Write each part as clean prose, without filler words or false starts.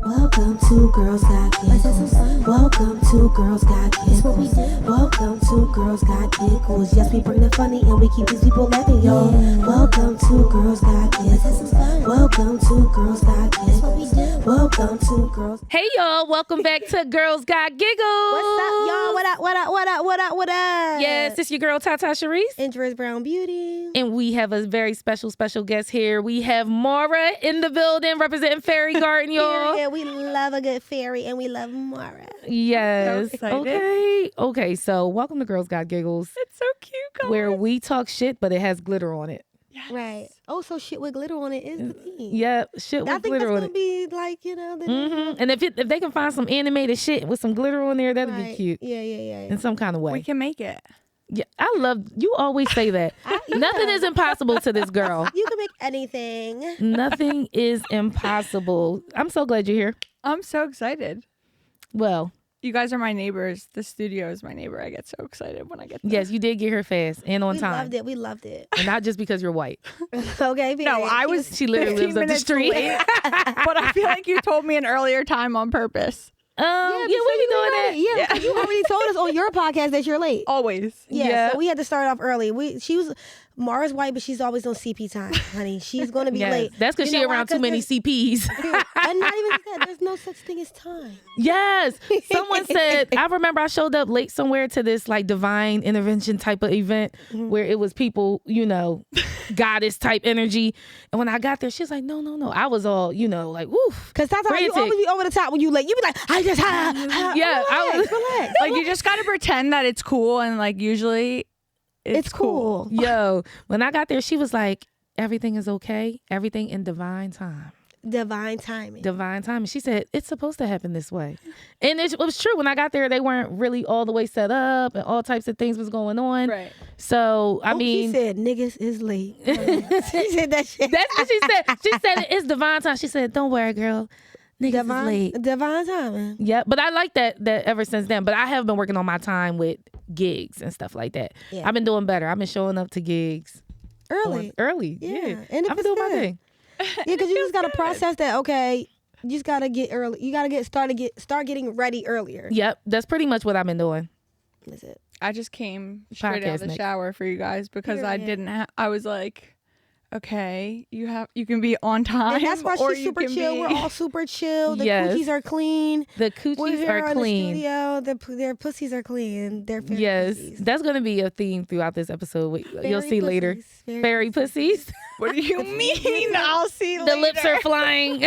Welcome to Girls Got Giggles. Welcome to Girls Got Giggles. Welcome to Girls Got Giggles. Yes, we bring the funny and we keep these people laughing, y'all. Welcome to Girls Got Giggles. Welcome to Girls Got Giggles. Welcome to Girls. Hey, y'all. Welcome back to Girls Got Giggles. What's up, y'all? What up, what up, what up, what up, what up? Yes, it's your girl, TaTa Sharice. And Drizz Brown Beauty. And we have a very special guest here. We have Maura in the building representing Fairy Garden, y'all. Yeah, we love a good fairy and we love Maura. Yes. So Okay. So welcome to Girls Got Giggles. It's so cute, guys. Where we talk shit, but it has glitter on it. Yes. Right. Oh, so shit with glitter on it is the theme. Yeah, shit with glitter on I it. think that's gonna be like, the And if they can find some animated shit with some glitter on there, that'd be cute. Yeah. In some kind of way. We can make it. Yeah, I love you. Always say that. Nothing is impossible to this girl. You can make anything. Nothing is impossible. I'm so glad you're here. I'm so excited. Well, You guys are my neighbors. The studio is my neighbor. I get so excited when I get there. yes, you did get here fast and on time. We loved it. And not just because you're white. Okay. No, I was She literally 15 lives up the minutes street. late, but I feel like you told me an earlier time on purpose. Yeah, we be doing that. Yeah, you already told us on your podcast that you're late. Always. Yeah, so we had to start off early. Mara's white, but she's always on CP time, honey. She's gonna be late. That's because You she know why? around too many CPs. And not even that. There's no such thing as time. Yes. Someone said, I remember I showed up late somewhere to this like divine intervention type of event where it was people, goddess type energy. And when I got there, she was like, no. I was all, like, woof. Because that's how you frantic. always be over the top when you late. You be like, I just Yeah, relax. Like, you just got to pretend that it's cool, and like usually it's cool. Yo, when I got there, she was like, everything is okay. Everything in divine time. Divine timing. Divine timing. She said, it's supposed to happen this way. And it was true. When I got there, they weren't really all the way set up and all types of things was going on. Right. So, I mean. She said, niggas is late. She said that shit. That's what she said. She said, it's divine time. She said, don't worry, girl. Niggas is late. Divine timing. Yeah, but I like that ever since then. But I have been working on my time with gigs and stuff like that. Yeah. I've been doing better. I've been showing up to gigs. Early. Yeah. And I've been doing my thing. Yeah, because you just got to process that, okay, you just got to get early. You got to start getting ready earlier. Yep, that's pretty much what I've been doing. That's it. I just came straight out of the Nick. shower for you guys because I Period. didn't I was like, okay, you can be on time. And that's why or she's you super can chill. be- We're all super chill. The Yes. coochies are clean. The We're coochies here are in clean. the studio. Their pussies are clean. They're fairy Yes, pussies. that's going to be a theme throughout this episode. You'll Fairy see later. pussies. Fairy pussies. What do you mean? I'll see The later. lips are flying.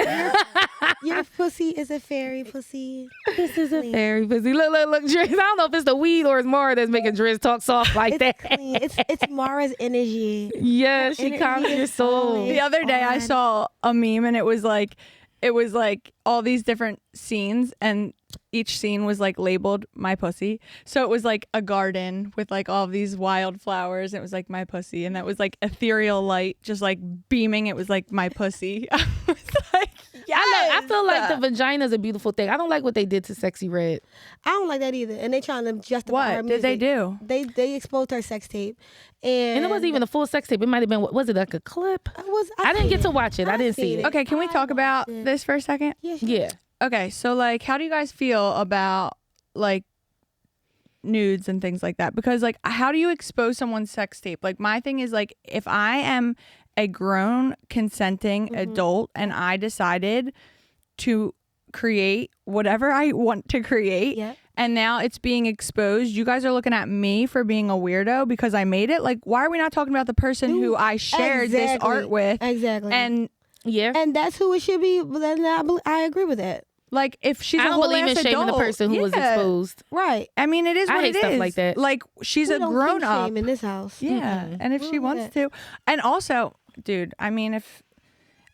Your pussy is a fairy pussy. This is a fairy pussy. Look, Drizz. I don't know if it's the weed or it's Maura that's making Drizz talk soft like It's that. clean. It's Mara's energy. Yeah, she Energy calms is your soul. solid. The other day I on. saw a meme and it was like all these different scenes and each scene was like labeled my pussy. So it was like a garden with like all these wild flowers. It was like my pussy. And that was like ethereal light just like beaming. It was like my pussy. I was like, yes. I feel like the vagina is a beautiful thing. I don't like what they did to Sexy Red. I don't like that either. And they trying to justify What her did they music. do? They exposed her sex tape. And it wasn't even a full sex tape. It might have been, was it like a clip? I didn't get to watch it. I didn't see it. Okay, can we talk about this for a second? Yeah, sure. Yeah. Okay, so like how do you guys feel about like nudes and things like that? Because like how do you expose someone's sex tape? Like my thing is like if I am a grown consenting adult and I decided to create whatever I want to create Yeah. and now it's being exposed, you guys are looking at me for being a weirdo because I made it. Like why are we not talking about the person who I shared this art with? Exactly. And And that's who it should be. But then I agree with that. like if she's I a don't whole believe in ass shaming the adult, person who was yeah. exposed. Right. I mean, it is I what hate it stuff is. like that. Like she's We a don't grown kink up. shame in this house. Yeah, and if she Wrong with wants to, and also, dude, I mean, if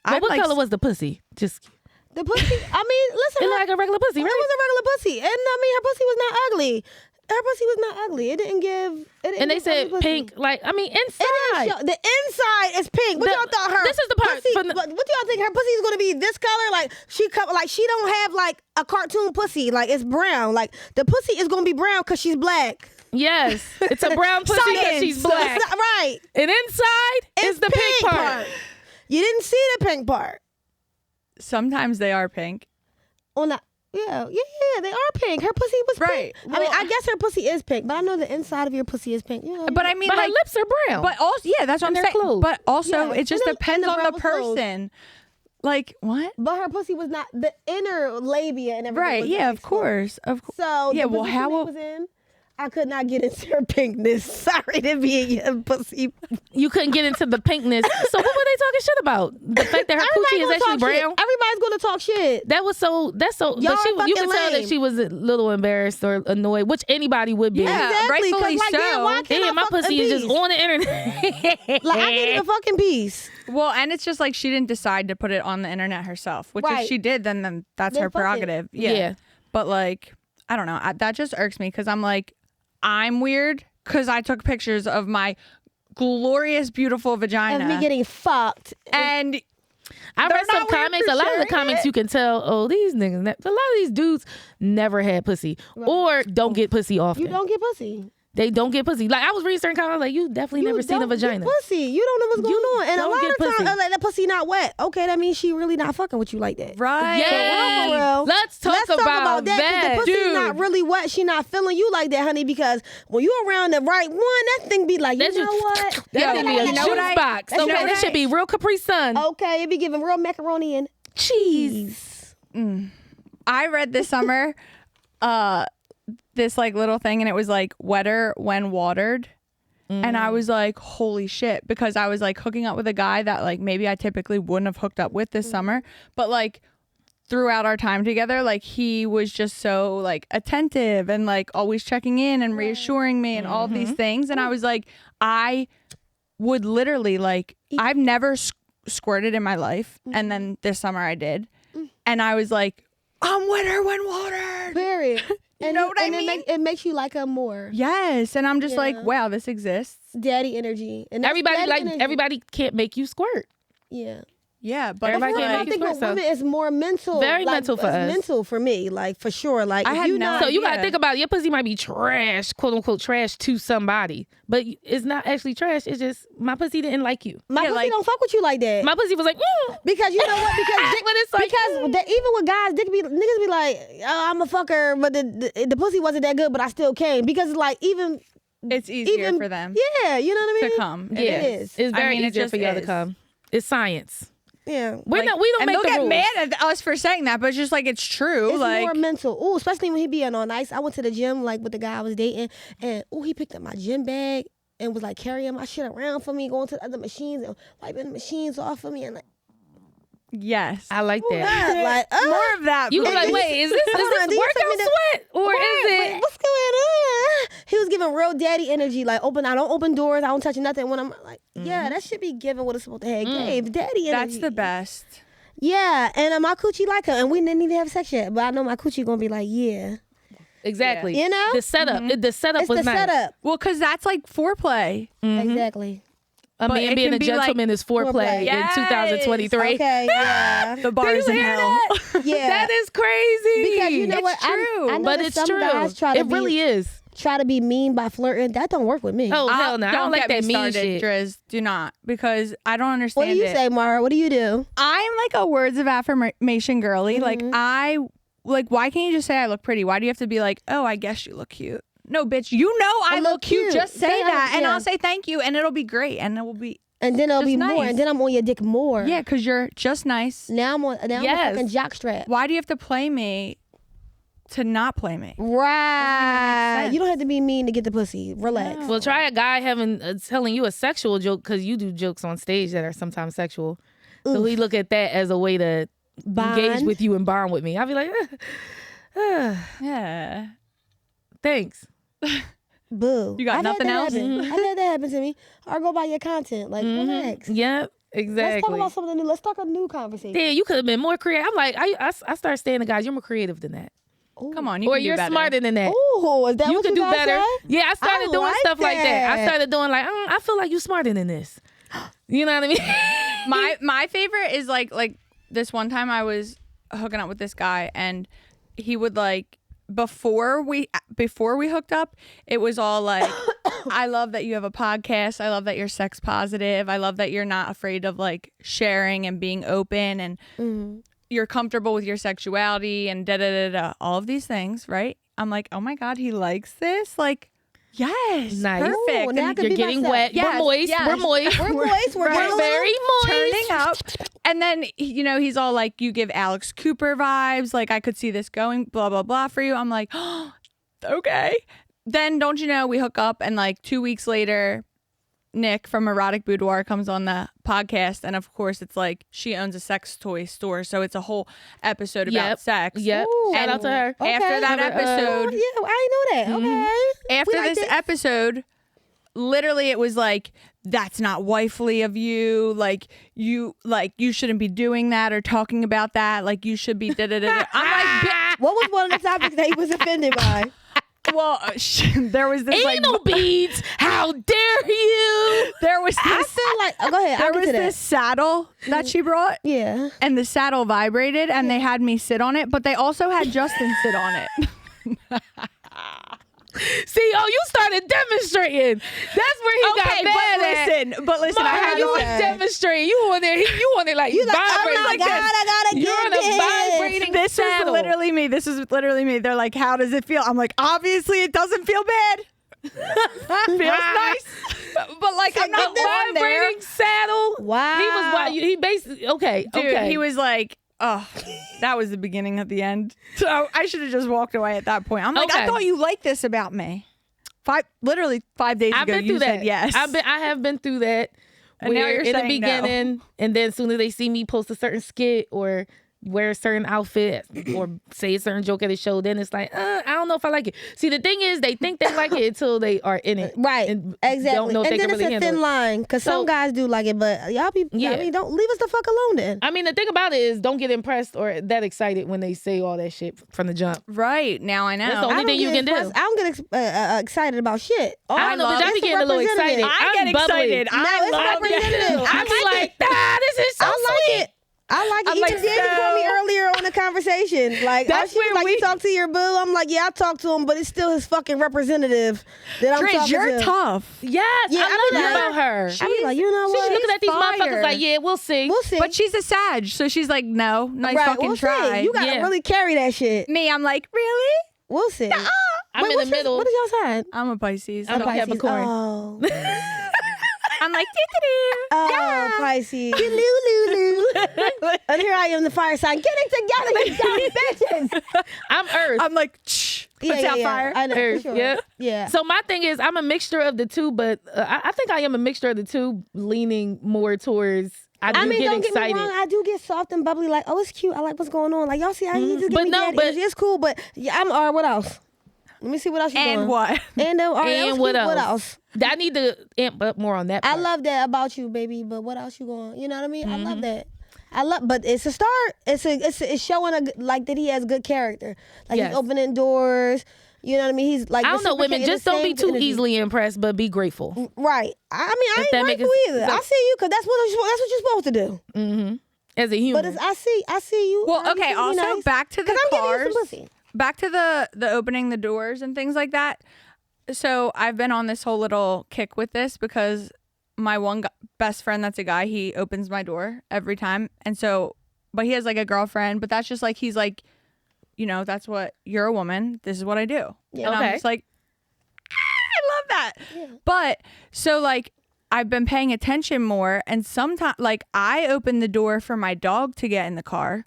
But what color was the pussy? Just The pussy. I mean, listen. it looked like a regular pussy, It right? was a regular pussy, and I mean, her pussy was not ugly. Her pussy was not ugly. It didn't give. And they said pink, like inside. The inside is pink. What y'all thought her? This is the part Pussy, from the- what do y'all think her pussy is going to be? This color? Like she don't have like a cartoon pussy. Like it's brown. Like the pussy is going to be brown because she's black. Yes, it's a brown pussy because she's black. Right. And inside is the pink part. You didn't see the pink part. Sometimes they are pink. on the yeah, they are pink. Her pussy was Right. pink. I mean, I guess her pussy is pink, but I know the inside of your pussy is pink. You know, But I mean, But like, her lips are brown. but also, yeah, that's what And I'm they're saying. closed. But also, Yeah. it just And the depends on brow the was closed. person. Like, what? but her pussy was not the inner labia and everything. Right. was Yeah, exposed. of course. Of course. So Yeah, the well, position how- it was in, I could not get into her pinkness. Sorry to be in your pussy. You couldn't get into the pinkness. So what were they talking shit about? The fact that her coochie is Everybody's actually gonna talk shit. brown? Everybody's gonna talk shit. That's so. Y'all But you fucking could tell that lame. she was a little embarrassed or annoyed, which anybody would be. Yeah. Exactly. 'cause, rightfully like, damn, so. why can't I Damn, my fuck pussy in is just peace? on the internet. Like I needed a fucking piece. Well, and it's just like she didn't decide to put it on the internet herself, which Right. if she did, then that's Then her fuck it. prerogative. Yeah. But like, I don't know. That just irks me because I'm like, I'm weird because I took pictures of my glorious, beautiful vagina. Of me getting fucked. and I They're read some not weird comments. for A lot of the sharing comments it. you can tell. Oh, these niggas. A lot of these dudes never had pussy or don't get pussy often. You don't get pussy. They don't get pussy. Like I was reading certain comments. I was like, you definitely You never seen a don't get vagina. pussy. You don't know what's going You on. And a don't lot get of times, pussy. like that pussy not wet. Okay, that means she really not fucking with you like that. right. Yeah. For real. Let's talk about that. 'Cause that, the pussy's dude. not really wet. She not feeling you like that, honey. Because when you around the right one, that thing be like, you That's know just- what? That Yo, should be a you know what I- jukebox. you know Okay, what that I- should be real Capri Sun. Okay, it be giving real macaroni and cheese. I read this summer this like little thing and it was like wetter when watered. And I was like, holy shit, because I was like hooking up with a guy that like maybe I typically wouldn't have hooked up with this summer. But like throughout our time together, like he was just so like attentive and like always checking in and reassuring me and all these things. And I was like, I would literally like, I've never squirted in my life. And then this summer I did. And I was like, I'm wetter when watered. Period. You know what I and mean? It makes you like her more. Yes. And I'm just like, Yeah. wow, this exists. Daddy energy. And that's Everybody daddy like energy. everybody can't make you squirt. Yeah. Yeah. But Everybody I feel can't I like- make think you with squirt, so- women it's more mental. Very like, mental for it's us. mental for me, like for sure. Like I if had you no not So you gotta idea. think about it. Your pussy might be trash, quote unquote trash to somebody, but it's not actually trash. It's just my pussy didn't like you. my Yeah, pussy like- don't fuck with you like that. My pussy was like, Because you know what? Because dick, When it's like, because even with guys, niggas be like, oh, I'm a fucker, but the pussy wasn't that good, but I still came because like even It's easier for them Yeah, you know what I mean? to come. yeah, It is. It's I very mean, it easier just for y'all to is. come. It's science. Yeah. We don't and make they'll the get rules. mad at us for saying that, but it's just like it's true. It's like more mental. Ooh, especially when he be on nice. I went to the gym like with the guy I was dating, and he picked up my gym bag and was like carrying my shit around for me, going to the other machines and wiping the machines off for me, and like, yes, I like that. God, like more of that. You but was like, you- wait, is this Hold on, do you send workout me the- sweat or is it? what's going on? He was giving real daddy energy. Like, I don't open doors. I don't touch nothing. When I'm like, yeah, that should be giving what it's supposed to have. Gave daddy energy. that's the best. Yeah, and my coochie like her, and we didn't even have sex yet. But I know my coochie gonna be like, yeah, Exactly. You know? the setup. The setup it's was the nice. setup. Well, because that's like foreplay. Exactly. A But man it being can a be like gentleman is foreplay foreplay. in Yes. 2023. Okay, yeah, The bar is in hell. yeah. That is crazy. Because you know It's what? true. I know but that it's some true. guys It really is. try to be mean by flirting. That don't work with me. Oh hell no! I don't like get that me mean started, shit. Drizz. Do not, because I don't understand What do you it. say, Maura? What do you do? I'm like a words of affirmation girly. Like why can't you just say I look pretty? Why do you have to be like, oh, I guess you look cute? No, bitch, you know I look cute. Just say Say that, and yeah. I'll say thank you, and it'll be great, and it will be And then it'll Just be more, nice. and then I'm on your dick more. yeah, because you're just nice. Now I'm on Yes. a fucking jockstrap. Why do you have to play me to not play me? Right. sense. You don't have to be mean to get the pussy. Relax. Well, try a guy telling you a sexual joke because you do jokes on stage that are sometimes sexual. So we look at that as a way to engage Bond. with you and bond with me. I'll be like, Yeah. thanks. Boo. You got I've had nothing that else? happen. I've had that happen to me. Or go by your content. Like, relax. Yep, exactly. Let's talk about something new. Let's start a new conversation. Yeah, you could have been more creative. I'm like, I started saying to guys, you're more creative than that. Come on, you Or can do you're better. smarter than that. Ooh, is that You what could you do guys better. say? Yeah, I started I doing like stuff like that. I that. started doing like, I feel like you smarter than this. You know what I mean? My favorite is like this one time I was hooking up with this guy and he would like before we hooked up, it was all like I love that you have a podcast. I love that you're sex positive. I love that you're not afraid of like sharing and being open and you're comfortable with your sexuality and da-da-da-da, all of these things, right? I'm like, oh my God, he likes this? Like, yes. Nice. Perfect. Ooh, now I And can You're be getting myself. wet. Yes, We're moist. yes. We're moist. We're moist. We're Right. getting Very moist. turning up. And then, he's all like, you give Alex Cooper vibes. Like, I could see this going, blah, blah, blah for you. I'm like, oh, okay. Then, don't you know, we hook up, and like 2 weeks later, Nick from Erotic Boudoir comes on the podcast. And of course, it's like she owns a sex toy store. So it's a whole episode about sex. Yep. Ooh. Shout out to her. After that episode, yeah, I knew that. Okay. after We like this episode, literally it was like, that's not wifely of you. Like you shouldn't be doing that or talking about that. Like you should be da-da-da-da. I'm like, What was one of the topics that he was offended by? well, there was this Anal beads. How dare you? there was I this, feel like, go ahead. there I'll get was to this saddle that she brought. Yeah. And the saddle vibrated, and they had me sit on it, but they also had Justin sit on it. See, you started demonstrating. That's where he got mad at. But listen, I Maura, had you was that. demonstrating. You on there. You on it like You like, oh vibrating my like God, this. I gotta You're get on a vibrating This saddle. is literally me. This is literally me. They're like, how does it feel? I'm like, obviously it doesn't feel bad. Feels nice. But like, I'm not on there. vibrating saddle. Wow. He basically okay. Dude, okay. he was like, oh, that was the beginning of the end. So I should have just walked away at that point. I'm like, I Okay. thought you liked this about me. Literally 5 days I've ago, been you through said that. yes. I have been through that. And now where you're in the saying no. beginning, and then as soon as they see me post a certain skit or wear a certain outfit or say a certain joke at a show, then it's like, I don't know if I like it. See, the thing is, they think they like it until they are in it. Right. And Exactly. Don't know if And they then can it's really a handle thin it. line because So- some guys do like it, but y'all be, Yeah. I mean, don't leave us the fuck alone then. I mean, the thing about it is, don't get impressed or that excited when they say all that shit from the jump. Right. Now I know. That's the only thing you can do. I don't get excited about shit. I don't know, but I be It's getting a little representative. excited. I I'm get bubbly. excited. No, I it's love representative. it. I be like, this is so I like sweet. it. I like it. I'm Even like, Danny told me so- earlier on the conversation. Like, That's she was where like, we- you talk to your boo. I'm like, yeah, I talk to him, but it's still his fucking representative that I'm Drizz, talking you're to. tough. Yes, Yeah, I I know be like- about her. I be like, you know She's what? looking at these fire. motherfuckers like, yeah, we'll see. We'll see. But she's a Sag, so she's like, no, nice right, fucking we'll try. see. You gotta Yeah. really carry that shit. Me, I'm like, really? We'll see. I'm Wait, in what's the your- middle. What is y'all saying? I'm a Pisces. I'm a Pisces. Capricorn. Oh, I'm like, doo-doo-doo. oh, Pisces. Lulu. And here I am, the fire sign. Get it together, you dumb bitches. I'm Earth. I'm like, shh. Puts out fire. I know, for Earth, sure. yeah. Yeah. So my thing is, I'm a mixture of the two, but I think I am a mixture of the two, leaning more towards. I do I mean, get don't excited. get me wrong. I do get soft and bubbly. Like, oh, it's cute. I like what's going on. Like, y'all see how he just But give me no, that but- energy. It's cool, but yeah, I'm all right. What else? Let me see what else you doing. And what? And all right, that And was what cute. else? What else? I need to amp up more on that. I part. love that about you, baby. But what else you going? You know what I mean? I Mm-hmm. love that. But it's a start. It's showing like that he has good character. Like Yes. he's opening doors. You know what I mean? He's like. I don't know, women. reciprocating Just the don't be same too energy. easily impressed, but be grateful. Right. I mean, I If that ain't make grateful it- either. so- I see you because that's what you're supposed to do. Mm-hmm. As a human. But I see you. Well, I okay. see you Also, nice. back to the 'Cause I'm giving you cars. some pussy. Back to the opening the doors and things like that. So I've been on this whole little kick with this because my one best friend that's a guy, he opens my door every time. And so, but he has like a girlfriend, but that's just like, he's like, you know, that's what, you're a woman. This is what I do. Yeah. And I'm Okay. just like, I love that. Yeah. But so like, I've been paying attention more, and sometimes like I open the door for my dog to get in the car.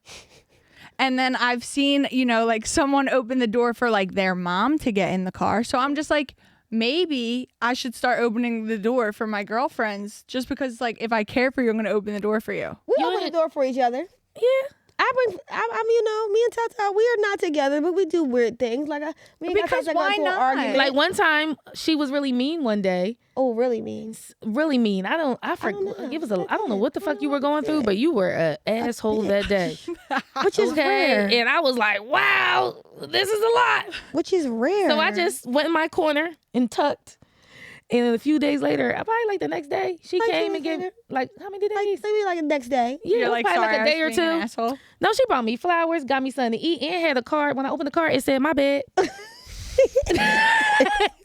And then I've seen, you know, like someone open the door for like their mom to get in the car. So I'm just like, maybe I should start opening the door for my girlfriends just because like if I care for you, I'm going to open the door for you. We You open the ain't- door for each other. yeah. I'm you know, me and TaTa, we are not together, but we do weird things. Like, me and Because TaTa got why into an not? argument. Like one time, she was really mean one day. Oh, really means. Really mean. I know. don't know what the fuck you were going through, but you were an asshole that day. Which is rare. And I was like, wow, this is a lot. Which is rare. So I just went in my corner and tucked. And a few days later, probably like the next day, she Like came 2 and days gave later? like how many days? maybe like the next day. Yeah, it You're was like, probably sorry, like a day I or was being an two. asshole. No, she brought me flowers, got me something to eat, and had a card. When I opened the card, it said my bed.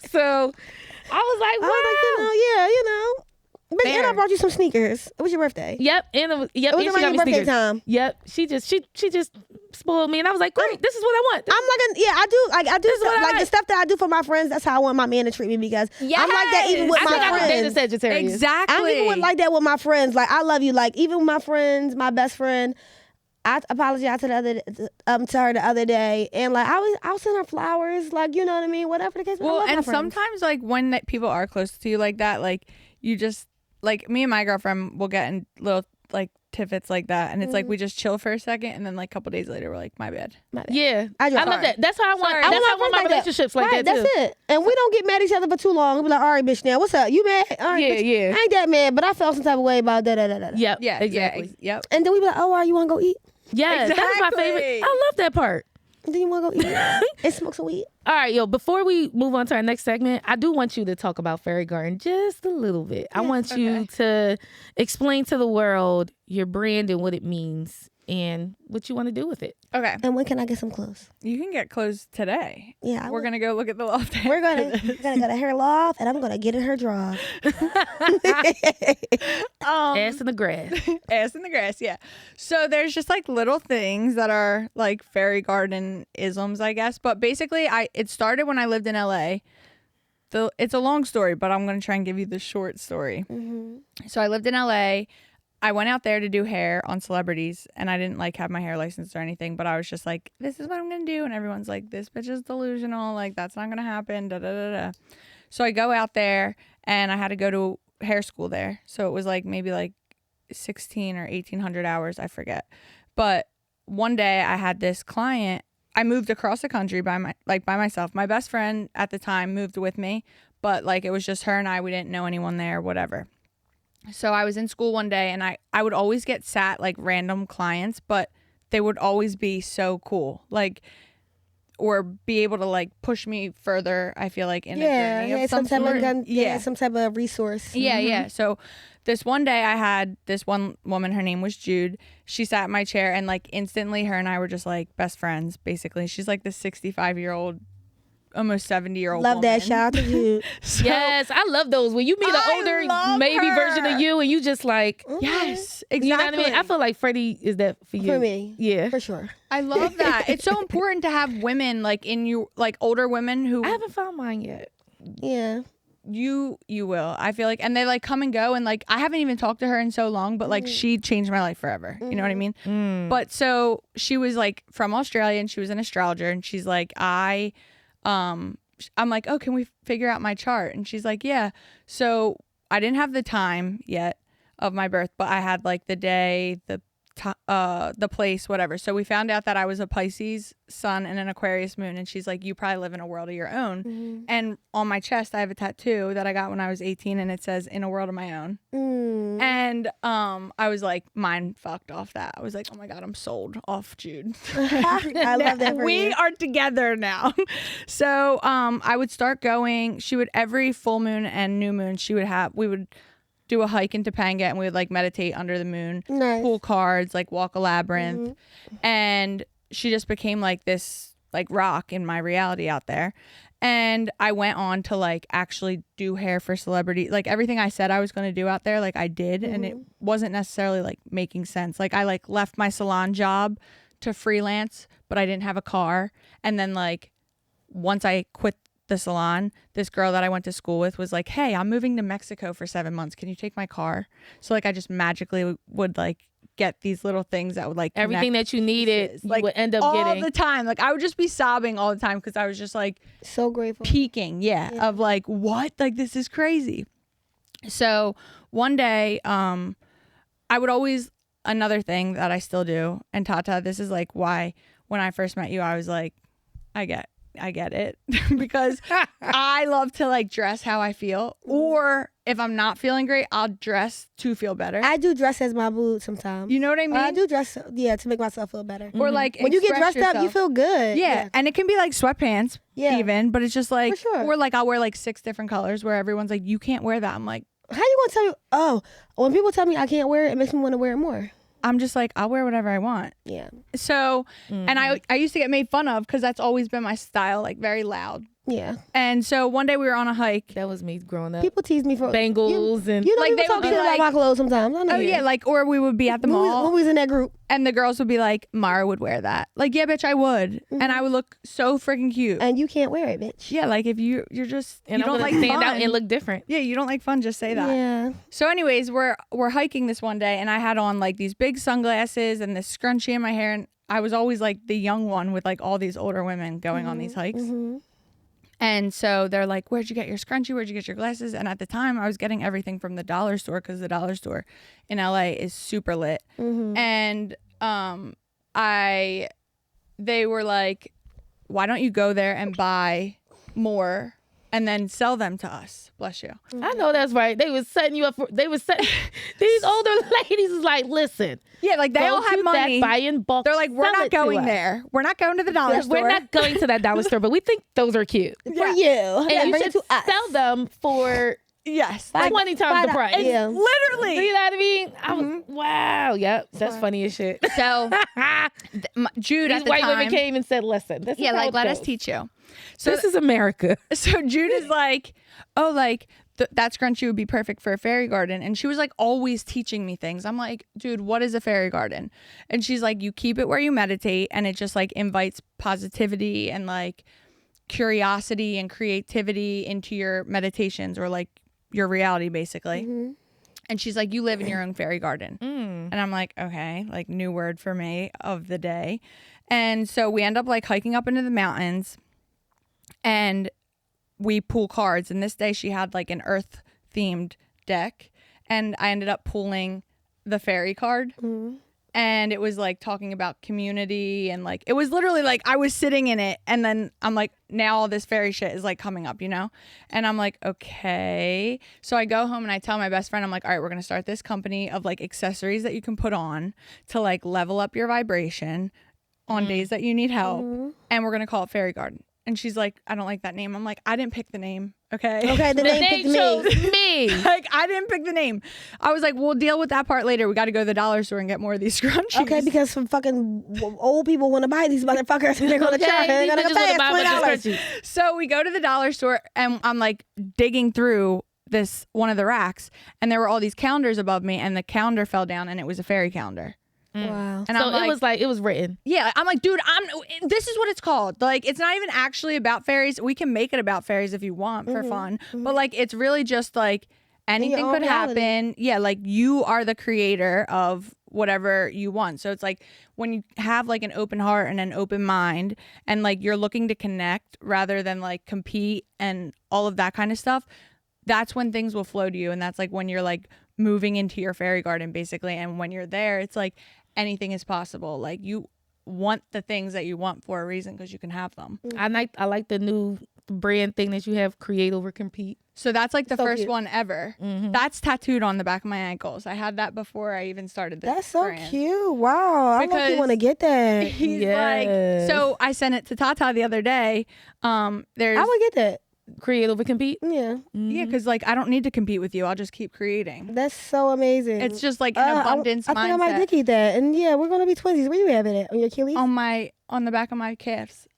So I was like, wow. I was like, Bitch, and I brought you some sneakers. It was your birthday. Yep, and It was and she around got your me birthday sneakers. time. Yep, she just spoiled me, and I was like, great, this is what I want. I'm I do This is what I like the like. stuff that I do for my friends. That's how I want my man to treat me because I'm like that even with I my think I would date a friends. Sagittarius. Exactly. I'm even like that with my friends. Like I love you. Like even with my friends, my best friend. I apologized to her the other day, and like I'll send her flowers, like you know what I mean, whatever the case. Well, I love my and friends. sometimes like when people are close to you like that, like you just like me and my girlfriend will get in little like tiffits like that, and it's like we just chill for a second, and then like a couple days later we're like, my bad. Yeah, I I love that. That's how I want. Sorry. That's I how I want my friends like that. relationships like Right, that too. that's it. And we don't get mad at each other for too long. We'll be like, all right, bitch, now what's up? You mad? All right, Yeah, bitch. yeah. I ain't that mad, but I felt some type of way about that. Yep. Yeah, Exactly. yep. And then we be like, oh, all right, you want to go eat? Yes, that is my favorite. Exactly. I love that part. And then you want to go eat and smoke some weed? All right, yo, before we move on to our next segment, I do want you to talk about Fairy Garden just a little bit. I want you to explain to the world your brand and what it means and what you want to do with it. Okay, And when can I get some clothes? you can get clothes today. Yeah, We're gonna go look at the loft. We're gonna go to her loft, and I'm gonna get in her drawers. Ass in the grass. Ass in the grass, yeah. So there's just like little things that are like fairy garden isms, I guess. But basically, it started when I lived in LA. It's a long story, but I'm gonna try and give you the short story. So I lived in LA. I went out there to do hair on celebrities, and I didn't like have my hair licensed or anything, but I was just like, this is what I'm gonna do, and everyone's like, this bitch is delusional, like that's not gonna happen, da da da da. So I go out there, and I had to go to hair school there. So it was like maybe like 16 or 1800 hours, I forget. But one day I had this client. I moved across the country by myself. My best friend at the time moved with me, but like it was just her and I. We didn't know anyone there, whatever. So I was in school one day, and I would always get sat like random clients, but they would always be so cool, like, or be able to like push me further. I feel like in a journey of some type sort. of some type of resource. Yeah, yeah. So this one day I had this one woman, her name was Jude. She sat in my chair, and like instantly her and I were just like best friends, basically. She's like this 65-year-old, almost 70-year-old Love woman. that. Shout out to you. So, Yes, I love those. When you meet an I older, love maybe her. version of you, and you just like, yes, exactly. you know what I mean? I feel like Freddie is that for you. For me. Yeah. For sure. I love that. It's so important to have women like in you, like older women who I haven't found mine yet. Yeah. you will. I feel like, and they like come and go, and like I haven't even talked to her in so long, but like she changed my life forever. You know what I mean? But so she was like from Australia, and she was an astrologer, and she's like, I'm like, oh, can we figure out my chart? And she's like, yeah. So I didn't have the time yet of my birth, but I had like the day, the place, whatever. So we found out that I was a Pisces sun and an Aquarius moon, and she's like, you probably live in a world of your own. And on my chest I have a tattoo that I got when I was 18, and it says in a world of my own. And I was like mind fucked off that. I was like, oh my god, I'm sold off Jude. I love that for We you. are together now. So I would start going. She would, every full moon and new moon, we would do a hike in Topanga, and we would like meditate under the moon, Nice. pull cards, like walk a labyrinth. And she just became like this like rock in my reality out there. And I went on to like actually do hair for celebrity. Like everything I said I was going to do out there, like I did. And it wasn't necessarily like making sense. Like I like left my salon job to freelance, but I didn't have a car. And then like once I quit the salon, this girl that I went to school with was like, hey, I'm moving to Mexico for 7 months. Can you take my car? So like I just magically would like get these little things that would like Everything connect that you needed, pieces. you Like would end up all getting. the time. Like I would just be sobbing all the time because I was just like So grateful. peaking, of like, what? Like this is crazy. So one day, I would always, another thing that I still do, and TaTa, this is like why when I first met you, I was like, I get it because I love to like dress how I feel, or if I'm not feeling great, I'll dress to feel better. I do dress as my mood sometimes. You know what I mean? I do dress, to make myself feel better. Or like When you get express dressed up, you yourself. feel good. Yeah, and it can be like sweatpants, Yeah. even, but it's just like, For sure. or like I'll wear like 6 different colors where everyone's like, you can't wear that. I'm like, How you gonna tell me? Oh, when people tell me I can't wear it, it makes me want to wear it more. I'm just like, I'll wear whatever I want. Yeah. So, and I used to get made fun of because that's always been my style, like very loud, Yeah. And so one day we were on a hike. That was me growing up. People tease me for Bangles and you know, Like, people they talk would be shit about like- my clothes sometimes. I know. Oh yeah, like, or we would be at the mall when we was in that group. and the girls would be like, Maura would wear that. Like, yeah, bitch, I would. And I would look so freaking cute. And you can't wear it, bitch. Yeah, like if you're just, and you I'm don't gonna like stand fun. out and look different. Yeah, you don't like fun, just say that. Yeah. So anyways, we're hiking this one day and I had on like these big sunglasses and this scrunchie in my hair, and I was always like the young one with like all these older women going on these hikes. And so they're like, where'd you get your scrunchie? Where'd you get your glasses? And at the time I was getting everything from the dollar store, because the dollar store in LA is super lit. And they were like, why don't you go there and buy more and then sell them to us? Bless you. I know that's right. They was setting you up for. They was setting these older ladies was like, listen. Yeah, like they go all had to money. That buy in bulk. They're like, we're sell not it to going us. there. We're not going to the dollar store. We're not going to that dollar store, but we think those are cute. For you. And you bring should it to us. sell them for Yes. 20 times the price. Yeah. Literally. You know what I mean? I was, wow. Yep. That's funny as shit. So Jude These at the white time, women came and said, listen, this is yeah, how like it let us goes. teach you. So This is America. so Jude is like, oh, like that scrunchie would be perfect for a fairy garden. And she was like always teaching me things. I'm like, dude, what is a fairy garden? And she's like, you keep it where you meditate, and it just like invites positivity and like curiosity and creativity into your meditations, or like your reality basically. And she's like, you live in your own fairy garden. And I'm like, okay, like new word for me of the day. And so we end up like hiking up into the mountains, and we pull cards. And this day she had like an earth themed deck, and I ended up pulling the fairy card. And it was like talking about community, and like it was literally like I was sitting in it, and then I'm like, now all this fairy shit is like coming up, you know? And I'm like, okay. So I go home and I tell my best friend, I'm like, all right, we're gonna start this company of like accessories that you can put on to like level up your vibration on days that you need help, and we're gonna call it Fairy Garden. And she's like, I don't like that name. I'm like, I didn't pick the name. Okay. Okay, the name They picked me. chose me. Like, I didn't pick the name. I was like, we'll deal with that part later. We got to go to the dollar store and get more of these scrunchies. Okay, because some fucking old people want to buy these motherfuckers, and they're gonna try. Okay, They're these gonna bitches pay wanna buy a us bunch of $20. scrunchies. So we go to the dollar store, and I'm like digging through this one of the racks, and there were all these calendars above me, and the calendar fell down, and it was a fairy calendar. Wow. And So I'm like, it was written. yeah, I'm like, dude, this is what it's called. Like, it's not even actually about fairies. We can make it about fairies if you want for fun. But like, it's really just like anything own could reality. happen. Yeah, like you are the creator of whatever you want. So it's like when you have like an open heart and an open mind, and like you're looking to connect rather than like compete and all of that kind of stuff, that's when things will flow to you. And that's like when you're like moving into your fairy garden basically. And when you're there, it's like anything is possible. Like you want the things that you want for a reason, because you can have them. I like the new brand thing that you have, create over compete. So that's like the So first cute. one ever. That's tattooed on the back of my ankles. I had that before I even started this. That's so brand. cute. Wow. I Because want to get that. He's Yes. like, so I sent it to TaTa the other day. There's I would get that. Create over compete. Yeah. yeah, because like I don't need to compete with you. I'll just keep creating. That's so amazing. It's just like an abundance I think I might mindset. did keep that. And yeah, we're gonna be twinsies. Where you have it at? On your Achilles? On the back of my calves.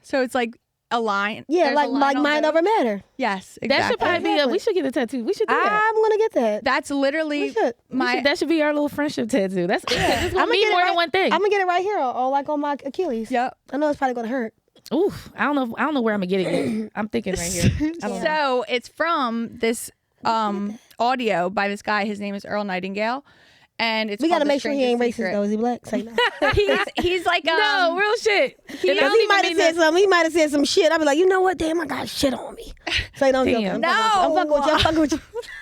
So it's like a line. yeah, There's a like line on mind those. over matter. Yes, exactly. That should probably be Exactly. we should get a tattoo. We should do that. I'm gonna get that. That's We literally should. That should be our little friendship tattoo. That's it's gonna I'ma mean get it more right- than one thing. I'm gonna get it right here, or like on my Achilles. Yep. I know it's probably gonna hurt. Oof. I don't know where I'm gonna get it. I'm thinking right here. I don't know. So it's from this audio by this guy. His name is Earl Nightingale, and it's We gotta called The make sure he ain't Strangest racist Secret. though. Is he black? Say no. He's like No, real shit. And I Because don't he even might mean have said that- something. He might have said some shit. I'd be like, you know what? Damn, I got shit on me. Say no, I'm joking. Damn. I'm fucking with you. I'm fucking with you.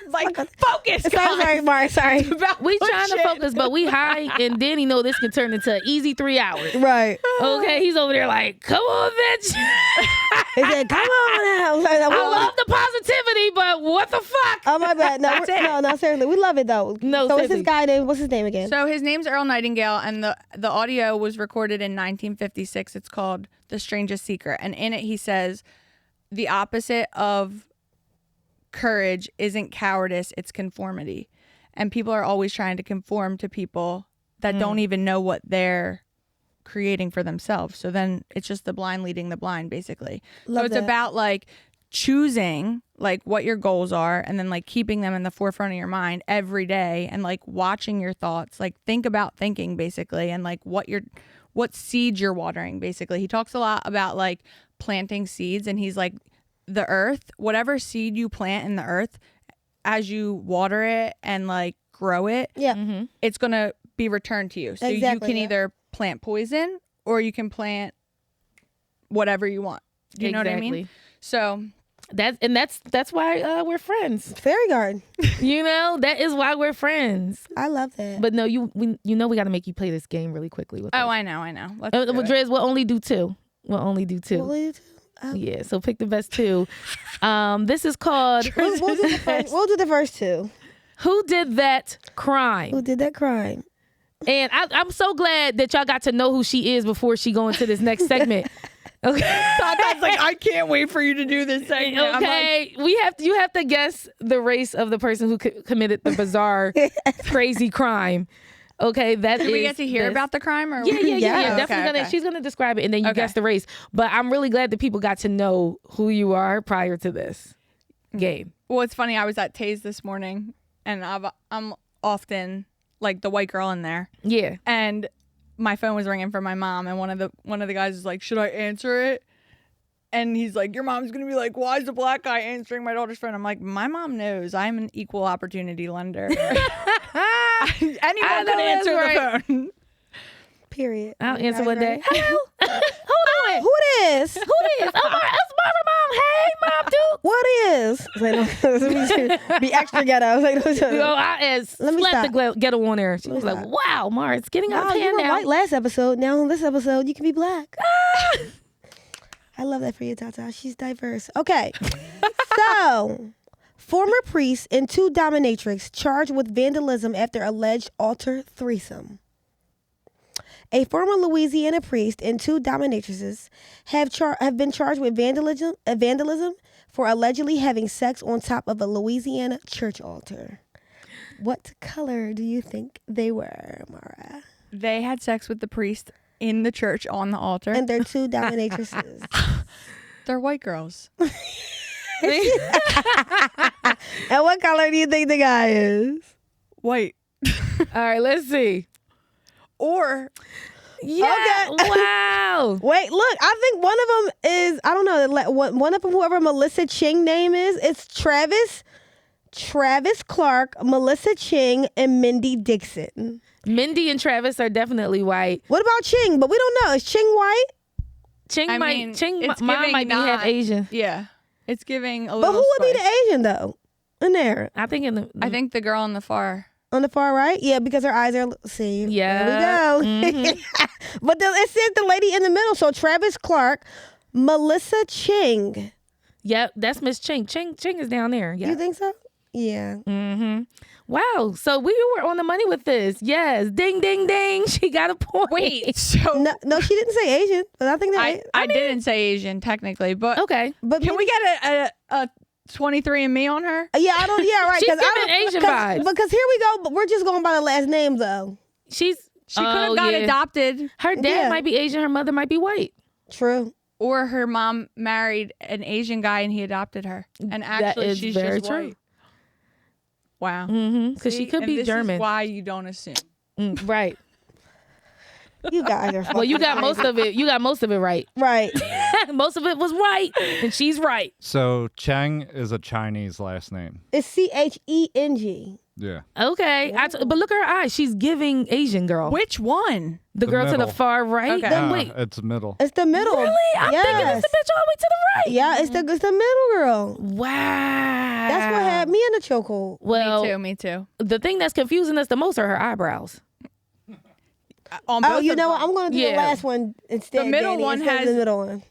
like focus. Sorry, Mara. Sorry. We trying to focus, but we high, and then he know this can turn into an easy 3 hours. Right. Okay, he's over there like, come on, bitch. He said, "Come on now." I love the positivity, but what the fuck? Oh my bad. No, That's it. no, seriously, we love it though. No, So what's seriously. this guy name? What's his name again? So his name's Earl Nightingale, and the audio was recorded in 1956. It's called "The Strangest Secret," and in it he says, "The opposite of courage isn't cowardice; it's conformity." And people are always trying to conform to people that don't even know what they're creating for themselves. So then it's just the blind leading the blind, basically. Love so it's that. about like choosing like what your goals are and then like keeping them in the forefront of your mind every day and like watching your thoughts. Like think about thinking, basically, and like what seeds you're watering, basically. He talks a lot about like planting seeds, and he's like, the earth, whatever seed you plant in the earth, as you water it and like grow it, Yeah. it's gonna be returned to you. So you Exactly, can yeah. either plant poison or you can plant whatever you want. Do you know what I mean? So That's why we're friends. Fairy garden. You know, that is why we're friends. I love that. But no, we got to make you play this game really quickly with us. I know. Let's do it. Drizz, we'll only do two. We'll only do two. What will you do? Yeah, so pick the best two. This is called We'll do the first two. Who Did That Crime? Who did that crime? And I'm so glad that y'all got to know who she is before she go into this next segment. Okay. Tata's like, I can't wait for you to do this segment. Okay, you have to guess the race of the person who committed the bizarre, crazy crime. Okay, that is. Do we get to hear about the crime? Or Yeah. Definitely Okay. she's gonna describe it, and then you Okay. guess the race. But I'm really glad that people got to know who you are prior to this game. Well, it's funny. I was at Tay's this morning, and I'm often like the white girl in there. Yeah. And my phone was ringing for my mom, and one of the guys was like, "Should I answer it?" And he's like, "Your mom's gonna be like, why is the black guy answering my daughter's phone?" I'm like, "My mom knows I'm an equal opportunity lender. Anyone can answer the phone." Period. I'll answer one day. Hello. Who doing? Who it is? Who it is? Oh, it's Maura, Mom. Hey, Mom, dude. What is? Like, no, be extra ghetto. I was like, no, Let me slap the ghetto on there. She was like, wow, Maura, it's getting out of you hand were now. white last episode. Now on this episode, you can be black. I love that for you, Tata. She's diverse. Okay. So, former priest and 2 dominatrix charged with vandalism after alleged altar threesome. A former Louisiana priest and 2 dominatrices have been charged with vandalism for allegedly having sex on top of a Louisiana church altar. What color do you think they were, Maura? They had sex with the priest in the church on the altar. And they're 2 dominatrices. They're white girls. And what color do you think the guy is? White. All right, let's see. Or Yeah. Okay. Wow. Wait, look. I think one of them is, I don't know, one of them, whoever Melissa Ching name is, it's Travis Clark, Melissa Ching, and Mindy Dixon. Mindy and Travis are definitely white. What about Ching? But we don't know. Is Ching white? Mom might be half Asian. Yeah. It's giving a But little who would be spice. the Asian, though, in there? I think I think the girl on the far. On the far right? Yeah, because her eyes are, see, Yeah. there we go. But it says the lady in the middle. So Travis Clark, Melissa Ching. Yep, that's Miss Ching. Ching is down there. Yeah. You think so? Yeah. Mm-hmm. Wow. So we were on the money with this. Yes. Ding, ding, ding. She got a point. Wait, so No, she didn't say Asian, but I think that I didn't say Asian technically, but Okay. But can we get a 23andMe on her? Yeah, I don't. Yeah, right. She's 'cause I giving don't- Asian 'cause- vibes. Because here we go. But we're just going by the last name, though. She She could have got adopted, Her dad Yeah. might be Asian. Her mother might be white. True. or her mom married an Asian guy and he adopted her. And actually, is she's very just true. white. Wow. Mm-hmm. Because she See? could And be this German. Is why you don't assume. Right. You guys are. Well, you got most of it. You got most of it right. Right. Most of it was right, and she's right. So Chang is a Chinese last name. It's CHENG. Yeah. Okay, but look at her eyes. She's giving Asian girl. Which one? The girl to the middle. far right. Okay. Then wait. It's middle. It's the middle. Really? I'm thinking it's the bitch all the way to the right. Yeah, it's the middle girl. Wow. That's what had me in the chokehold. Well, Me too. the thing that's confusing us the most are her eyebrows. On Oh, both you of know them. what? I'm going to do the Yeah. last one instead. The middle Danny, one instead of has- the middle one.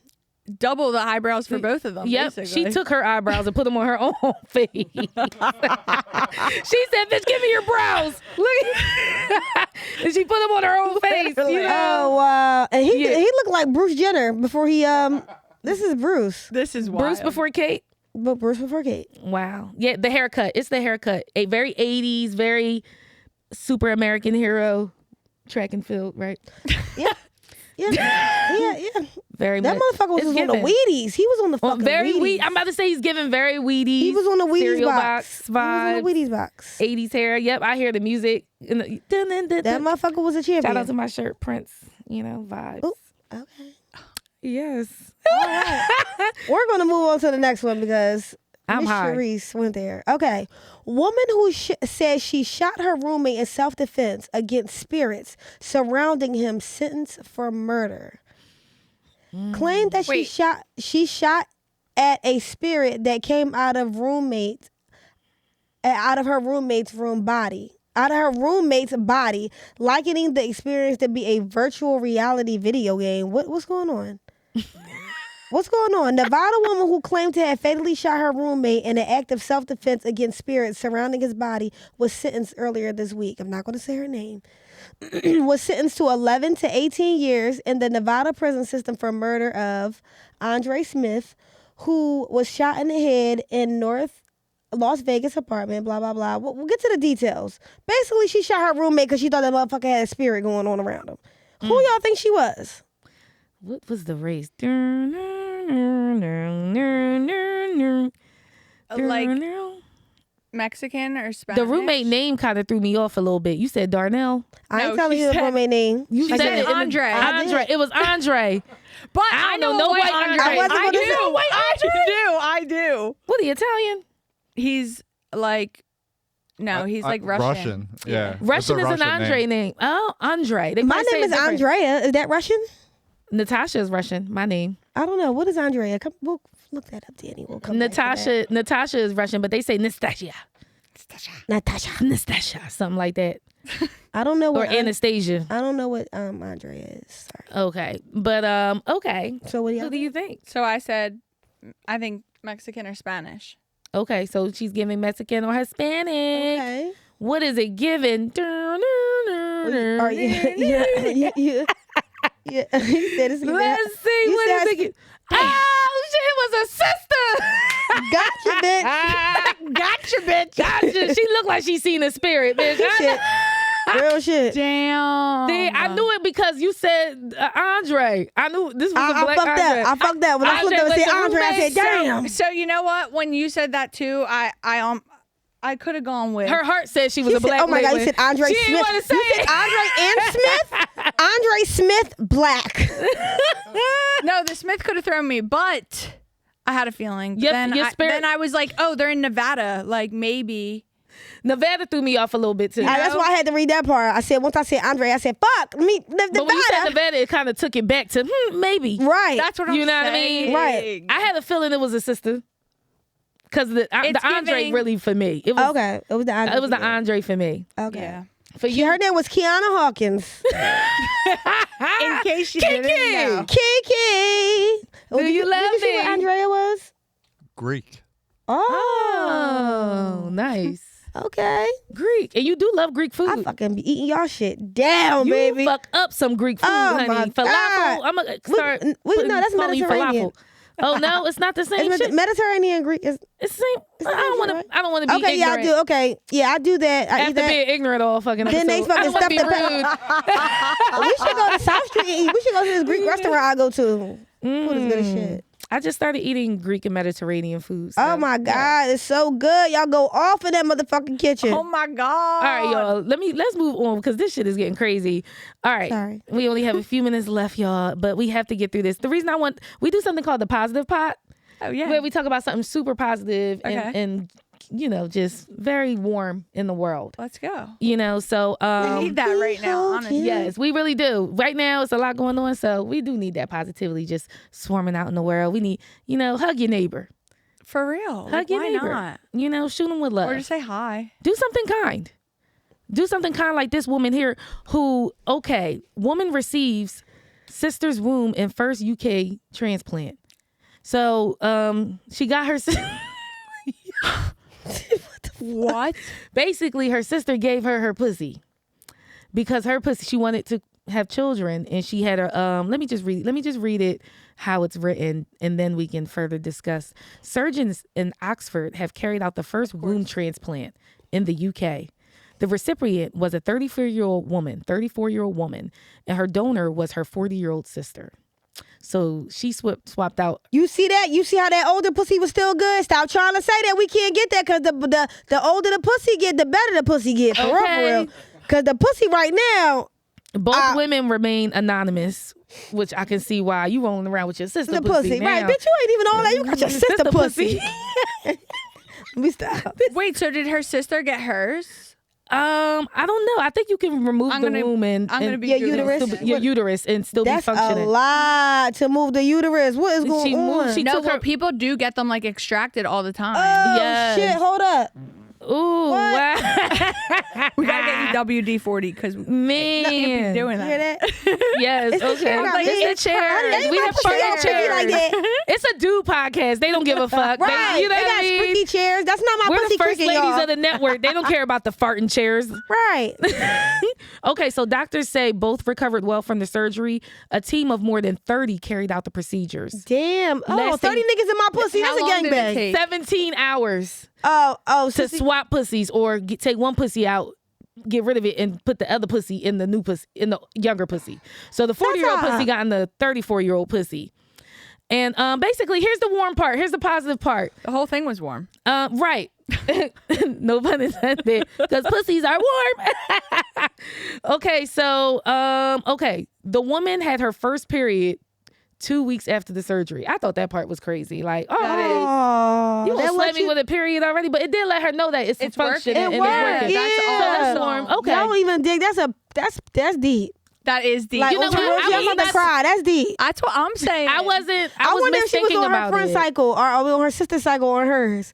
Double the eyebrows for both of them. Yep, basically. she took her eyebrows and put them on her own face. She said, "Bitch, give me your brows." Look, and she put them on her own face. You know? Oh wow! And he Yeah. he looked like Bruce Jenner before he This is Bruce, This is wild. Bruce before Kate. but Bruce before Kate. Wow. Yeah, the haircut. It's the haircut. A very 80s, very super American hero, track and field, right? Yeah. Yeah. Very That much. motherfucker was It's on the giving. Wheaties. He was on the Well, fucking very Wheaties. I'm about to say he's giving very Wheaties. He was on the Wheaties cereal box. He was on vibes. the Wheaties box. 80s hair. Yep, I hear the music. That motherfucker was a champion. Shout out to my shirt, Prince. Vibes. Ooh, okay. Yes. All right. We're going to move on to the next one because I'm Miss high. Sharice went there. Okay. Woman who says she shot her roommate in self-defense against spirits surrounding him sentenced for murder. Claimed that she shot at a spirit that came out of her roommate's body, likening the experience to be a virtual reality video game. What's going on? What's going on? Nevada woman who claimed to have fatally shot her roommate in an act of self-defense against spirits surrounding his body was sentenced earlier this week. I'm not going to say her name. Was sentenced to 11 to 18 years in the Nevada prison system for murder of Andre Smith, who was shot in the head in North Las Vegas apartment, blah, blah, blah. We'll get to the details. Basically, she shot her roommate because she thought that motherfucker had a spirit going on around him. Who y'all think she was? What was the race? Like Mexican or Spanish? The roommate name kind of threw me off a little bit. You said Darnell. I ain't No, telling she you the said- roommate name. You She said it in the- Andre. Andre. It was Andre. But I I don't know know no white white Andre. Andre. I wasn't I gonna do. say white I do. What, the Italian? He's like, no, he's like Russian. Yeah. It's a Russian is an Russian Andre name. Oh, Andre. They My might say name it is different. Andrea. Is that Russian? Natasha is Russian. My name. I don't know. What is Andrea? We'll look that up, Danny. We'll come back to Natasha is Russian, but they say Nastasia. that. Natasha. Nastasia. Something like that. I don't know Or what Anastasia. I don't know what Andrea is. Sorry. Okay. But okay. So what do you? Who do you think? So I said, I think Mexican or Spanish. Okay, so she's giving Mexican or Hispanic. Okay. What is it giving? Are you? Yeah. He said it's Let's see. You What said- is it? Oh, shit, it was a sister. Gotcha, bitch. Gotcha, bitch. Gotcha. She looked like she seen a spirit, bitch. Shit. Real shit. Damn. See, I knew it because you said Andre. I knew this was a I black fucked Andre. up. I fucked up. When I Andre looked up and was said the Andre, I said, roommate. damn. So you know what? When you said that too, I could have gone with Her heart said she was You a said, black oh my God, you woman. said Andre She Smith. didn't want to say You said it. Andre and Smith? Andre Smith, black. No, the Smith could have thrown me, but I had a feeling. Yep, then, your spirit- then I was like, oh, they're in Nevada. Like maybe. Nevada threw me off a little bit too. That's why I had to read that part. I said, once I said Andre, I said, fuck, me, But when you said Nevada. Nevada, it kind of took it back to maybe. Right. That's what I'm You know what I saying. mean? Right. I had a feeling it was a sister. Because the It's Andre giving- really for me. It was, Okay. It was the Andre. It was the Andre for me. Okay. Yeah. For you, Her name was Kiana Hawkins. In case you didn't know. Kiki. Do you love did you see me? what Andrea was? Greek. Oh, nice. Okay. Greek. And you do love Greek food. I fucking be eating y'all shit down, you baby. fuck up some Greek food, Oh, honey. my Falafel. God. I'm going to start no, that's calling you Mediterranean. falafel. Oh, no, it's not the same It's shit. Mediterranean Greek. It's It's the same. I don't want to. right? I don't want to be okay, yeah, I ignorant. do. Okay, yeah, I do that. I eat After that. being ignorant all fucking Then they episode. I don't fucking want to be stuff the rude. we should go to South Street and eat. We should go to this Greek restaurant I go to. Food is good as shit. I just started eating Greek and Mediterranean food. So. Oh my God, it's so good. Y'all go off in that motherfucking kitchen. Oh my God. All right, y'all. Let's move on because this shit is getting crazy. All right. Sorry. We only have a few minutes left, y'all, but we have to get through this. The reason we do something called the positive pot, Oh yeah. where we talk about something super positive Okay. and just very warm in the world. Let's go. So We need that right now, honestly. yes, we really do. Right now, it's a lot going on, so we do need that positivity just swarming out in the world. We need, hug your neighbor. For real. Hug Like, your why neighbor. not? Shoot them with love. Or just say hi. Do something kind. Do something kind like this woman here who, woman receives sister's womb and first UK transplant. So she got her... What? Basically, her sister gave her pussy because her pussy, she wanted to have children, and she had her. Let me just read it how it's written, and then we can further discuss. Surgeons in Oxford have carried out the first womb transplant in the UK. The recipient was a 34-year-old woman, and her donor was her 40-year-old sister. So she swapped out. You see that? You see how that older pussy was still good? Stop trying to say that we can't get that because the older the pussy get, the better the pussy get. For real. Because the pussy right now. Both women remain anonymous, which I can see why you rolling around with your sister pussy now. Right, bitch, you ain't even on that. You got your sister pussy. Let me stop. Wait, so did her sister get hers? I don't know. I think you can remove the womb and your uterus. Your uterus and still be functioning. That's a lot to move the uterus. What is going on? People do get them like extracted all the time. Oh shit! Hold up. Ooh, wow. We gotta get you WD-40 because man, can't be doing that. Hear that? Yes, it's okay. It's the chairs. We have furniture like that. It's a dude podcast. They don't give a fuck. Right? You know they what got I mean? squeaky chairs. That's not my We're pussy the first creaking, ladies y'all. of the network. They don't care about the farting chairs. Right. Okay, so doctors say both recovered well from the surgery. A team of more than 30 carried out the procedures. Damn. Oh, 30 niggas in my pussy. That's a gangbang. 17 hours. To swap pussies or take one pussy out, get rid of it, and put the other pussy in the new pussy, in the younger pussy. So the 40-year-old pussy got in the 34-year-old pussy. And basically, here's the warm part. Here's the positive part. The whole thing was warm. Right. No pun intended. Because pussies are warm. Okay, so the woman had her first period 2 weeks after the surgery. I thought that part was crazy. Like, you gonna slap me with a period already? But it did let her know that it's functioning and it's working. Yeah. That's warm. Okay. Y'all don't even dig. That's deep. That is deep. Like, You know what? I'm about to cry. That's deep. That's what I'm saying. I was wonder if she was on her friend's cycle or on her sister's cycle or hers.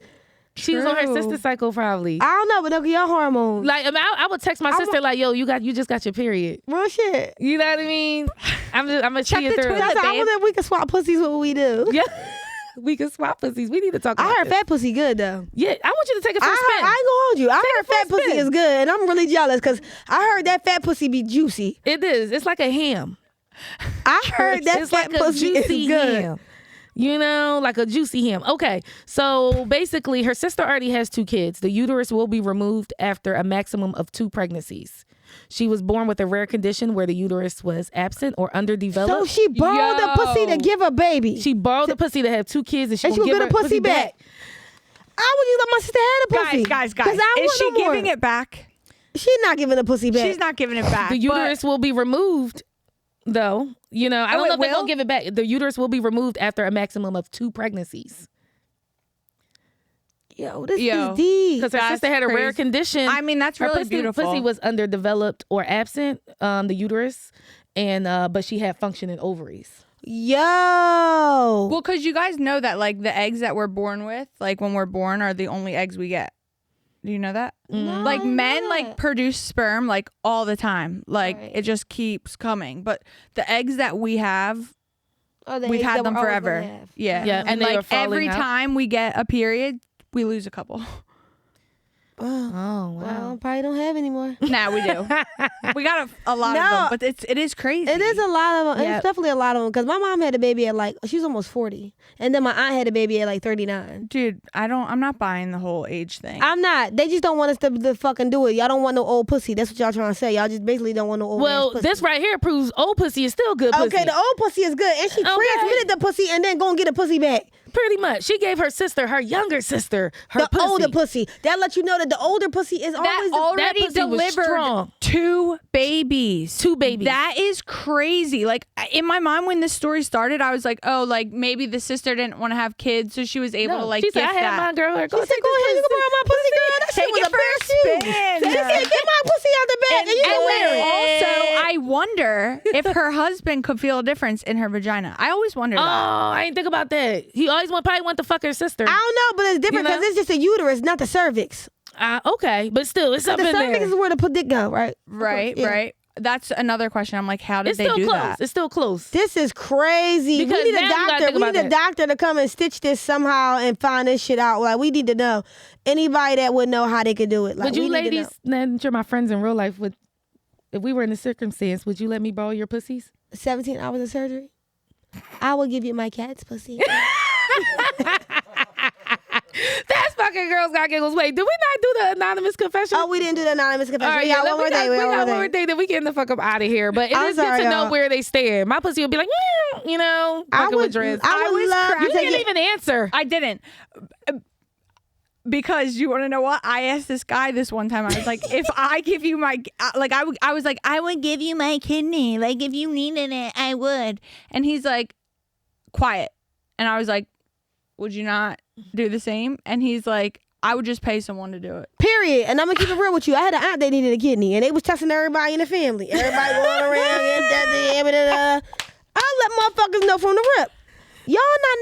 She was on her sister's cycle probably. I don't know, but look at your hormones. Like, I would text my sister like, "Yo, you just got your period." Real shit. You know what I mean? I'm gonna check the through. toilet, I wonder if we can swap pussies. What we do? Yeah, we can swap pussies. We need to talk. About I heard this. fat pussy good though. Yeah, I want you to take it for a spin. I ain't gonna hold you. I heard fat pussy spin. is good, and I'm really jealous because I heard that fat pussy be juicy. It is. It's like a ham. I heard that it's fat like pussy a juicy is good. ham. You know, like a juicy ham. Okay, so basically, her sister already has 2 kids. The uterus will be removed after a maximum of 2 pregnancies. She was born with a rare condition where the uterus was absent or underdeveloped. So she borrowed the pussy to give a baby. She borrowed the pussy to have 2 kids, and she will give get her the pussy back. I would use let my sister have the pussy. Guys. Is she giving it back? She's not giving the pussy back. She's not giving it back. The uterus will be removed, though. You know, I don't know if they're going to give it back. The uterus will be removed after a maximum of 2 pregnancies. Yo, this is deep. Because her sister had a rare condition. I mean, that's really beautiful. Her pussy was underdeveloped or absent, the uterus, and but she had functioning ovaries. Yo. Well, because you guys know that, like, the eggs that we're born with, like, when we're born, are the only eggs we get. Do you know that? No, like, men, like, produce sperm, like, all the time. Like, it just keeps coming. But the eggs that we have, we've had them forever. Yeah. And like, every time we get a period, we lose a couple. Oh, wow. Well, I probably don't have any more. Nah, we do. We got a lot of them, but it is crazy. It is a lot of them. It's definitely a lot of them because my mom had a baby at she was almost 40, and then my aunt had a baby at 39. Dude, I'm not buying the whole age thing. I'm not. They just don't want us to fucking do it. Y'all don't want no old pussy. That's what y'all trying to say. Y'all just basically don't want no old pussy. This right here proves old pussy is still good pussy. Okay, the old pussy is good, and she transmitted the pussy and then go and get a pussy back. Pretty much. She gave her younger sister, her pussy. Older pussy. That lets you know that the older pussy is always already that pussy was strong. 2 babies. 2 babies. That is crazy. Like, in my mind when this story started, I was like, oh, like, maybe the sister didn't want to have kids, so she was able to, like, she said, gift I had my girl. She said, go ahead, you can borrow my pussy, girl. That shit was a bare shoe. She said, get my pussy out the bag and you can wear it. Also, I wonder if her husband could feel a difference in her vagina. I always wondered that. Oh, I didn't think about that. He always probably want to fuck her sister. I don't know, but it's different because it's just a uterus, not the cervix. Okay, but still, it's something there. The cervix there. is where the dick go, right? Right. That's another question. I'm like, how did they do that? It's still close. This is crazy. Because we need a doctor. We need a doctor to come and stitch this somehow and find this shit out. Like, we need to know. Anybody that would know how they could do it. Like, would you ladies, now you're my friends in real life, if we were in this circumstance, would you let me borrow your pussies? 17 hours of surgery? I will give you my cat's pussy. That's fucking Girls Got Giggles. Wait, did we not do the anonymous confession? Oh, we didn't do the anonymous confession. All right, we got yeah, one more thing. We got one more thing. Then we getting the fuck up out of here. But it I'm is good sorry, to know y'all. where they stand. My pussy would be like, you know, I fucking would with Drizz. I would love You to take didn't it. even answer. I didn't. Because you want to know what? I asked this guy this one time. I was like, if I give you my, like, I was like, I would give you my kidney. Like, if you needed it, I would. And he's like, quiet. And I was like, would you not do the same? And he's like, I would just pay someone to do it. Period. And I'm gonna keep it real with you. I had an aunt that needed a kidney, and they was testing everybody in the family. Everybody going around. I let motherfuckers know from the rip. Y'all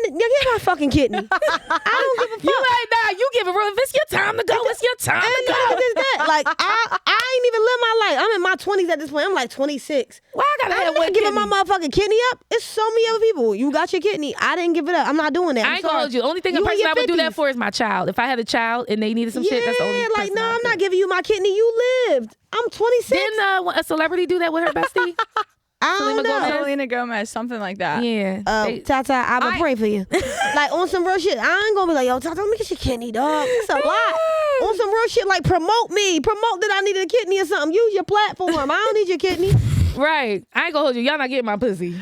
not get my fucking kidney. I don't give a fuck. You like, nah, you give it real. If it's your time to go, it's your time to And go. not just that. Like I ain't even live my life. I'm in my 20s at this point. I'm like 26. Why I gotta I'm have not one giving kidney? my motherfucking kidney up. It's so many other people. You got your kidney. I didn't give it up. I'm not doing that. I ain't gonna hold you. The only thing a in person your I would do 50s. that for is my child. If I had a child and they needed some shit, that's the only Yeah, like person no, I would I'm do. not giving you my kidney. You lived. I'm 26. Didn't a celebrity do that with her bestie? I don't Selena know. Gomez? Selena Gomez, something like that. Yeah. TaTa, I'm gonna pray for you. Like on some real shit. I ain't gonna be like, yo, TaTa, let me get your kidney, dog. It's a lot. On some real shit, like promote me. Promote that I needed a kidney or something. Use your platform. I don't need your kidney. Right. I ain't gonna hold you. Y'all not getting my pussy.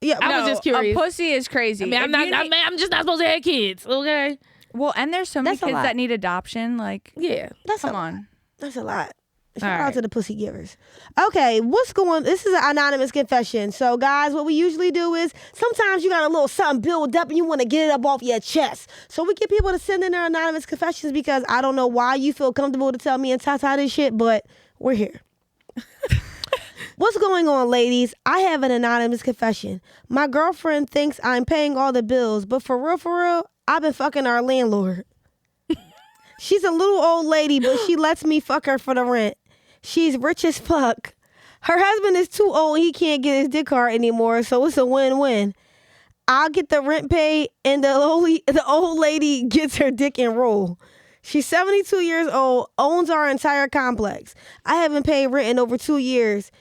Yeah, I was just curious. A pussy is crazy. I mean, I'm just not supposed to have kids, okay? Well, and there's so many That's a kids lot. that need adoption. Like, Yeah. come on. That's a lot. Shout All out right. to the pussy givers. Okay, this is an anonymous confession. So, guys, what we usually do is sometimes you got a little something build up and you want to get it up off your chest. So we get people to send in their anonymous confessions because I don't know why you feel comfortable to tell me and TaTa this shit, but we're here. What's going on, ladies? I have an anonymous confession. My girlfriend thinks I'm paying all the bills, but for real, I've been fucking our landlord. She's a little old lady, but she lets me fuck her for the rent. She's rich as fuck. Her husband is too old. He can't get his dick hard anymore, so it's a win-win. I'll get the rent paid, and the old lady gets her dick and roll. She's 72 years old, owns our entire complex. I haven't paid rent in over 2 years.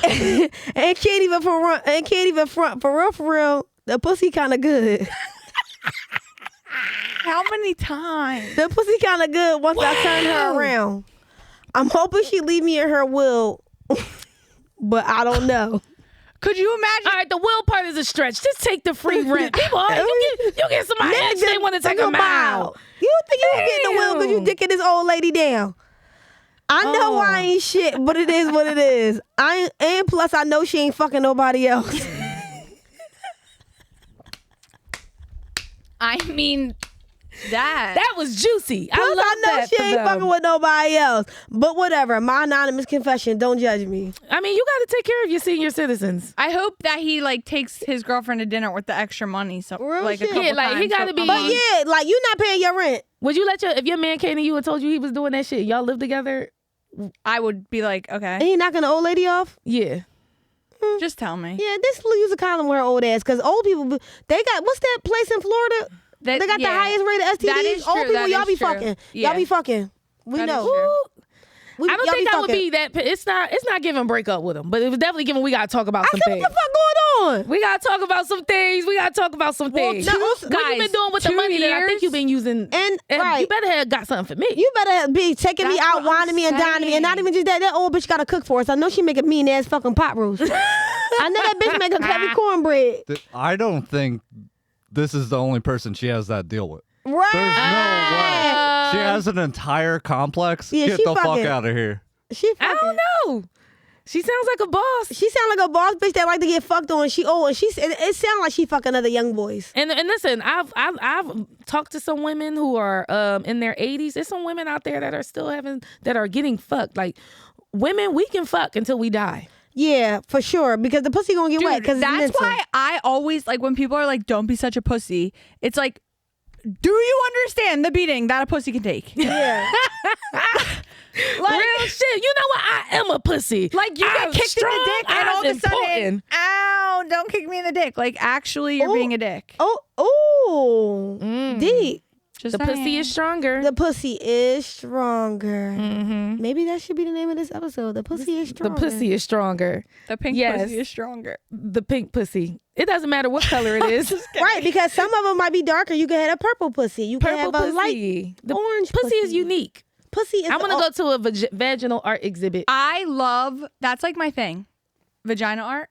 and can't even front. For real, the pussy kind of good. How many times? The pussy kind of good once I turn her around. I'm hoping she leave me in her will, but I don't know. Could you imagine? All right, the will part is a stretch. Just take the free rent. People, you get somebody else, they want to take a mile. You think you get in the will because you dicking this old lady down? I know I ain't shit, but it is what it is. And plus I know she ain't fucking nobody else. I mean, That was juicy. Plus I love I know that she for ain't them. fucking with nobody else. But whatever, my anonymous confession, don't judge me. I mean, you got to take care of your senior citizens. I hope that he like takes his girlfriend to dinner with the extra money. So Real like a shit. couple Yeah, like, he times gotta a be- But month. yeah, like you not paying your rent. Would you if your man came to you and told you he was doing that shit, y'all live together? I would be like, And okay, he knocking the old lady off? Yeah. just tell me. Yeah, this will use a condom with her old ass because old people, they got, what's that place in Florida? That- They got the yeah. highest rate of STDs. That is Old true, people, that y'all is be true. fucking. Yeah. Y'all be fucking. We That is know. true. I don't y'all think that would fucking. be that. It's not giving break up with him, but it was definitely giving. We gotta talk about I some said, things. what the fuck going on? We gotta talk about some things. We gotta talk about some things. two- what you guys, been doing with the 2 money that I think years? you've been using? And, you right. better have got something for me. You better be taking me That's out, what I'm whining me and dining me. And not saying. even just that, that old bitch got to cook for us. I know she make a mean ass fucking pot roast. I know that bitch make a heavy cornbread. I don't think this is the only person she has that deal with. Right. There's no way. She has an entire complex. Yeah, Get she the fucking- fuck out of here. She I fucking. don't know. She sounds like a boss. She sound like a boss bitch that like to get fucked on. She old and it sound like she fucking other young boys. And listen, I've talked to some women who are in their 80s. There's some women out there that are still getting fucked. Like women, we can fuck until we die. Yeah, for sure. Because the pussy gonna get wet. Dude, Because that's why I always like when people are like, "Don't be such a pussy." It's like, do you understand the beating that a pussy can take? Yeah. Real shit. You know what? I am a pussy. Like you I'm get kicked in the strong, dick, and all of I'm a sudden, important. ow! Don't kick me in the dick. Like actually, you're Oh. being a dick. Oh, Mm. deep. Just The pussy saying. is stronger. The pussy is stronger. Mm-hmm. Maybe that should be the name of this episode. The pussy is The stronger. pussy is stronger. The pink Yes. pussy is stronger. The pink pussy. It doesn't matter what color it is. Right, because some of them might be darker. You can have a purple pussy. You can Purple have a pussy. light The orange pussy is pussy. unique. Pussy is I want to go to a vaginal art exhibit. I love, that's like my thing. Vagina art.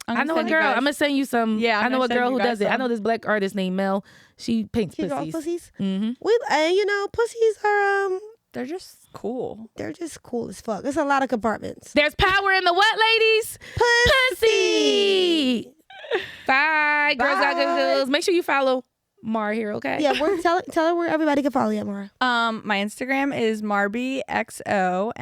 I know a girl. I'm gonna send you some. Yeah, I'm I know gonna a send girl you who guys does it. I some. know this black artist named Mel. She paints She draws pussies. pussies. Mm-hmm. And you know, pussies are They're just cool. they're just cool as fuck. There's a lot of compartments. There's power in the what, ladies? Pussy. Bye, girls got good feels. Make sure you follow Maura here, okay? Yeah, tell her where everybody can follow you at, Maura. My Instagram is MarbyXO,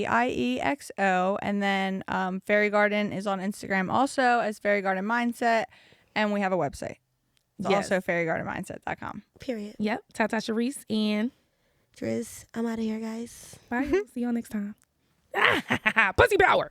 MAURBIEXO, and then Fairy Garden is on Instagram also as Fairy Garden Mindset, and we have a website. It's Yes. also fairygardenmindset.com. Period. Yep. TaTa Sharice and Drizz, I'm out of here, guys. bye. See y'all next time. Pussy power.